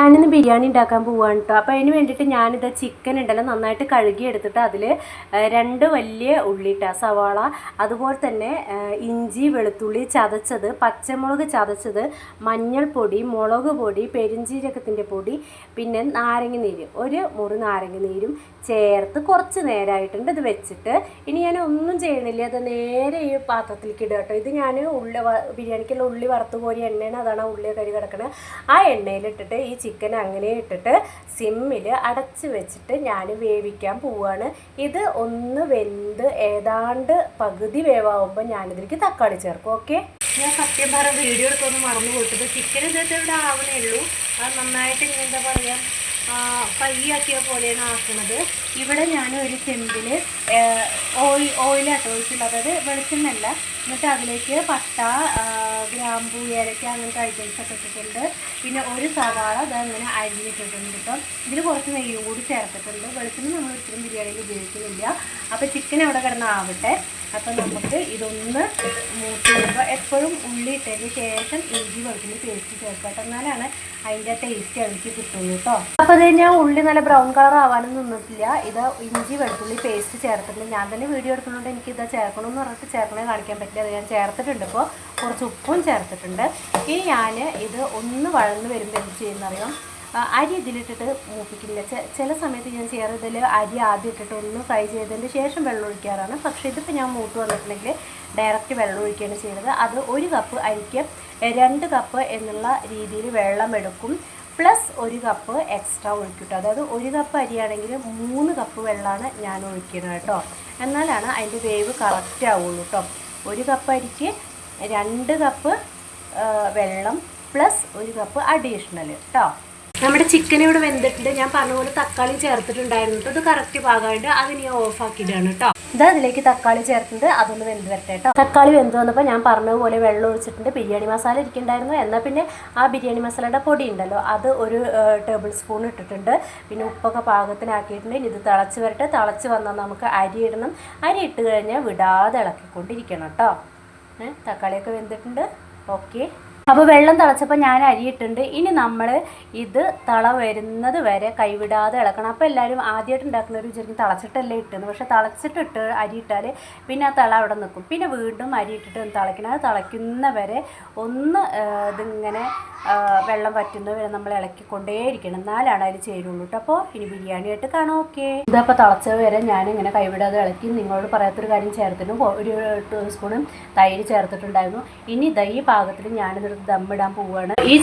ഞാനിന്ന് ബിരിയാണി ഉണ്ടാക്കാൻ പോവാണ് കേട്ടോ. അപ്പോൾ അതിന് വേണ്ടിയിട്ട് ഞാനിത് ചിക്കൻ ഉണ്ടല്ലോ നന്നായിട്ട് കഴുകി എടുത്തിട്ട് അതിൽ 2 വലിയ ഉള്ളി ഇട്ട സവാള, അതുപോലെ തന്നെ ഇഞ്ചി വെളുത്തുള്ളി ചതച്ചത്, പച്ചമുളക് ചതച്ചത്, മഞ്ഞൾപ്പൊടി, മുളക് പൊടി, പെരിഞ്ചീരകത്തിൻ്റെ പൊടി, പിന്നെ നാരങ്ങ നീര്, ഒരു മുറി നാരങ്ങ നീരും ചേർത്ത് കുറച്ച് നേരമായിട്ടുണ്ട് ഇത് വെച്ചിട്ട്. ഇനി ഞാൻ ഒന്നും ചെയ്യണില്ല, അത് നേരെ ഈ പാത്രത്തിലേക്ക് ഇടുക കേട്ടോ. ഇത് ഞാൻ ബിരിയാണിക്കുള്ള ഉള്ളി വറുത്ത് കോരി എണ്ണയാണ്, അതാണ് ആ ഉള്ളി കരി കിടക്കുന്നത്. ആ എണ്ണയിലിട്ടിട്ട് ഈ ചിക്കൻ അങ്ങനെ ഇട്ടിട്ട് സിമ്മിൽ അടച്ച് വെച്ചിട്ട് ഞാൻ വേവിക്കാൻ പോവുകയാണ്. ഇത് ഒന്ന് വെന്ത് ഏതാണ്ട് പകുതി വേവാകുമ്പോൾ ഞാനിതിലേക്ക് തക്കാളി ചേർക്കും. ഓക്കെ, ഞാൻ സത്യം പറഞ്ഞ വീഡിയോ എടുക്കൊന്ന് മറന്നു പോയിട്ടത്. ചിക്കൻ ഇതൊക്കെ ഇവിടെ ആവണേ ഉള്ളൂ. അത് നന്നായിട്ട് ഇങ്ങനെ എന്താ പറയുക ഫ്രൈ ആക്കിയ പോലെയാണ് ആക്കുന്നത്. ഇവിടെ ഞാൻ ഒരു ചെമ്പിൽ ഓയിലാട്ടോ ഒഴിച്ചിട്ടുള്ളത്, അതായത് വെളിച്ചെണ്ണല്ല. എന്നിട്ട് അതിലേക്ക് പട്ട, ഗ്രാമ്പൂ, ഏലക്ക അങ്ങനത്തെ ഐറ്റംസൊക്കെ ഇട്ടിട്ടുണ്ട്. പിന്നെ ഒരു സവാള അതങ്ങനെ അരിഞ്ഞിട്ടിട്ടുണ്ട് കേട്ടോ. ഇതിൽ കുറച്ച് നെയ്യും കൂടി ചേർത്തിട്ടുണ്ട്. വെളിച്ചെണ്ണ നമ്മൾ ഒരിക്കലും ബിരിയാണിയിൽ ഉപയോഗിക്കുന്നില്ല. അപ്പോൾ ചിക്കൻ അവിടെ കിടന്നാവട്ടെ. അപ്പം നമുക്ക് ഇതൊന്ന് മൂത്ത് വരുമ്പോൾ എപ്പോഴും ഉള്ളി ഇട്ടതിന് ശേഷം ഇഞ്ചി വെളുത്തുള്ളി പേസ്റ്റ് ചേർക്കട്ടെ, എന്നാലാണ് അതിൻ്റെ ടേസ്റ്റ് അതിലേക്ക് കിട്ടുള്ളൂ കേട്ടോ. അപ്പോൾ അത് ഞാൻ ഉള്ളി നല്ല ബ്രൗൺ കളർ ആവാനും നിന്നിട്ടില്ല. ഇത് ഇഞ്ചി വെളുത്തുള്ളി പേസ്റ്റ് ചേർത്തിട്ടുണ്ട്. ഞാൻ തന്നെ വീഡിയോ എടുക്കുന്നുണ്ട്, എനിക്കിത് ചേർക്കണമെന്ന് പറഞ്ഞിട്ട് ചേർക്കണേ കാണിക്കാൻ പറ്റില്ല. അത് ഞാൻ ചേർത്തിട്ടുണ്ട്. ഇപ്പോൾ കുറച്ച് ഉപ്പും ചേർത്തിട്ടുണ്ട്. ഇനി ഞാൻ ഇത് ഒന്ന് വഴന്ന് വരുമ്പോൾ എന്ത് ചെയ്യുന്നറിയാം, അരി ഇതിലിട്ടിട്ട് മൂപ്പിക്കില്ല. ചില സമയത്ത് ഞാൻ ഇതിൽ അരി ആദ്യം ഇട്ടിട്ട് ഒന്ന് ഫ്രൈ ചെയ്തതിന് ശേഷം വെള്ളം ഒഴിക്കാറാണ്. പക്ഷേ ഇതിപ്പോൾ ഞാൻ മൂത്ത് വന്നിട്ടുണ്ടെങ്കിൽ ഡയറക്റ്റ് വെള്ളം ഒഴിക്കുകയാണ് ചെയ്യുന്നത്. അത് 1 കപ്പ് അരിക്ക് 2 കപ്പ് എന്നുള്ള രീതിയിൽ വെള്ളം എടുക്കും, പ്ലസ് 1 കപ്പ് എക്സ്ട്രാ ഒഴിക്കും. അതായത് 1 കപ്പ് അരിയാണെങ്കിൽ 3 കപ്പ് വെള്ളമാണ് ഞാൻ ഒഴിക്കുന്നത് കേട്ടോ. എന്നാലാണ് അതിൻ്റെ വേവ് കറക്റ്റ് ആവുള്ളൂ കേട്ടോ. 1 കപ്പ് അരിക്ക് 2 കപ്പ് വെള്ളം പ്ലസ് 1 കപ്പ് അഡീഷണൽ കേട്ടോ. നമ്മുടെ ചിക്കൻ ഇവിടെ വെന്തിട്ടുണ്ട്. ഞാൻ പറഞ്ഞ പോലെ തക്കാളി ചേർത്തിട്ടുണ്ടായിരുന്നു കേട്ടോ. ഇത് കറക്റ്റ് പാകമായിട്ട് അതിന് ഞാൻ ഓഫാക്കിയിട്ടാണ് കേട്ടോ. ഇത് അതിലേക്ക് തക്കാളി ചേർത്തിട്ട് അതൊന്ന് വെന്ത് വരട്ടെ കേട്ടോ. തക്കാളി വെന്ത് വന്നപ്പോൾ ഞാൻ പറഞ്ഞതുപോലെ വെള്ളം ഒഴിച്ചിട്ടുണ്ട്. ബിരിയാണി മസാല ഇരിക്കുന്നുണ്ടായിരുന്നു. എന്നാൽ പിന്നെ ആ ബിരിയാണി മസാലയുടെ പൊടി ഉണ്ടല്ലോ, അത് 1 ടേബിൾ സ്പൂൺ ഇട്ടിട്ടുണ്ട്. പിന്നെ ഉപ്പൊക്കെ പാകത്തിനാക്കിയിട്ടുണ്ട്. ഇത് തിളച്ച് വരട്ടെ. തിളച്ച് വന്നാൽ നമുക്ക് അരി ഇടണം. അരി ഇട്ട് കഴിഞ്ഞാൽ വിടാതെ ഇളക്കിക്കൊണ്ടിരിക്കണം കേട്ടോ. തക്കാളിയൊക്കെ വെന്തിട്ടുണ്ട്. ഓക്കെ, അപ്പോൾ വെള്ളം തിളച്ചപ്പോൾ ഞാൻ അരിയിട്ടുണ്ട്. ഇനി നമ്മൾ ഇത് തിള വരുന്നത് വരെ കൈവിടാതെ ഇളക്കണം. അപ്പോൾ എല്ലാവരും ആദ്യമായിട്ട് ഉണ്ടാക്കുന്നവർ വിചാരിക്കും തിളച്ചിട്ടല്ലേ ഇട്ടെന്ന്. പക്ഷേ തിളച്ചിട്ടിട്ട് അരി ഇട്ടാൽ പിന്നെ ആ തിള അവിടെ നിൽക്കും. പിന്നെ വീണ്ടും അരി ഇട്ടിട്ട് തിളയ്ക്കണം. അത് തിളയ്ക്കുന്ന വരെ ഒന്ന് ഇതിങ്ങനെ വെള്ളം വറ്റുന്ന വരെ നമ്മൾ ഇളക്കിക്കൊണ്ടേയിരിക്കണം, എന്നാലാണ് അതിൽ ചേരുള്ളൂ കേട്ടോ. അപ്പോൾ ഇനി ബിരിയാണിയായിട്ട് കാണാം. ഓക്കെ, ഇതപ്പോൾ തിളച്ചത് വരെ ഞാനിങ്ങനെ കൈവിടാതെ ഇളക്കി. നിങ്ങളോട് പറയാത്തൊരു കാര്യം ചേർത്തിട്ടും 1 ടീസ്പൂണും തൈര് ചേർത്തിട്ടുണ്ടായിരുന്നു. ഇനി ഈ പാകത്തിൽ ഞാനിത് ദമ്മിടാൻ പോവുകയാണ്. ഈ